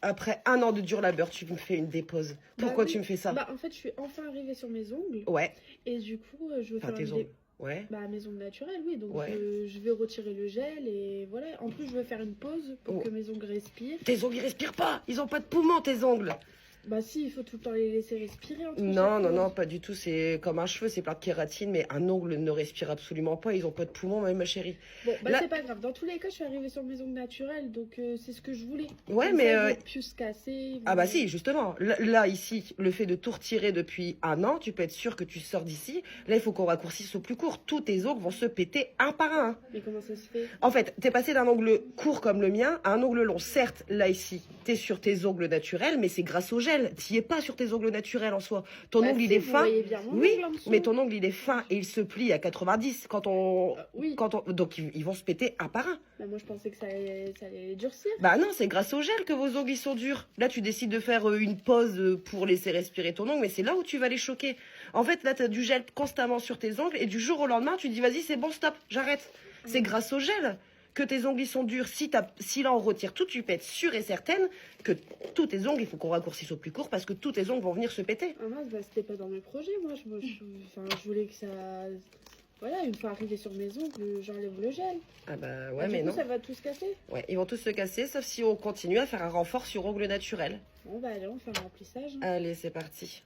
Après un an de dur labeur, tu me fais une dépose. Pourquoi oui. tu me fais ça? Bah, en fait, je suis enfin arrivée sur mes ongles. Ouais. Et du coup, je veux Enfin, faire tes une ongles. Ouais. Bah, mes ongles naturels, oui. Donc, Ouais. je vais retirer le gel et voilà. En plus, je veux faire une pause pour que mes ongles respirent. Tes ongles, ils respirent pas. Ils ont pas de poumons, tes ongles. Bah si, il faut tout le temps les laisser respirer entre Non, chaque non, non, pause. pas du tout. C'est comme un cheveu, c'est plein de kératine, mais un ongle ne respire absolument pas. Ils ont pas de poumons, même ma chérie. Bon, bah Là- c'est pas grave. Dans tous les cas, je suis arrivée sur mes ongles naturels, donc c'est ce que je voulais. Ouais, Comme mais, ça, ils vont plus se casser. ils Ah vont- bah si, justement. Là, ici, le fait de tout retirer depuis un an, tu peux être sûr que tu sors d'ici. Là, il faut qu'on raccourcisse au plus court. Tous tes ongles vont se péter un par un. Mais comment ça se fait? En fait, t'es passé d'un ongle court comme le mien à un ongle long. Certes, là, ici, t'es sur tes ongles naturels, mais c'est grâce au gel. T'y es pas sur tes ongles naturels en soi. Ton Bah ongle, si, il est vous fin. voyez bien mon Oui, ongle en dessous. mais ton ongle, il est fin et il se plie à 90 oui. donc ils vont se péter un par un. Bah moi, je pensais que ça allait les durcir. Bah non, c'est grâce au gel que vos ongles ils sont durs. Là, tu décides de faire une pause pour laisser respirer ton ongle, mais c'est là où tu vas les choquer. En fait, là, t'as du gel constamment sur tes ongles et du jour au lendemain, tu dis vas-y, c'est bon, stop, j'arrête. C'est grâce au gel que tes ongles ils sont durs. Si là on retire tout, tu peux être sûre et certaine que tous tes ongles, il faut qu'on raccourcisse au plus court parce que tous tes ongles vont venir se péter. Ah mince, bah c'était pas dans mes projets, moi. Je voulais que ça... Voilà, une fois arrivé sur mes ongles, j'enlève le gel. Ah bah Bah, ouais, du mais coup, non. ça va tout se casser. Ouais, ils vont tous se casser, sauf si on continue à faire un renfort sur ongles naturels. Bon, bah allez, on fait un remplissage. Allez, c'est parti.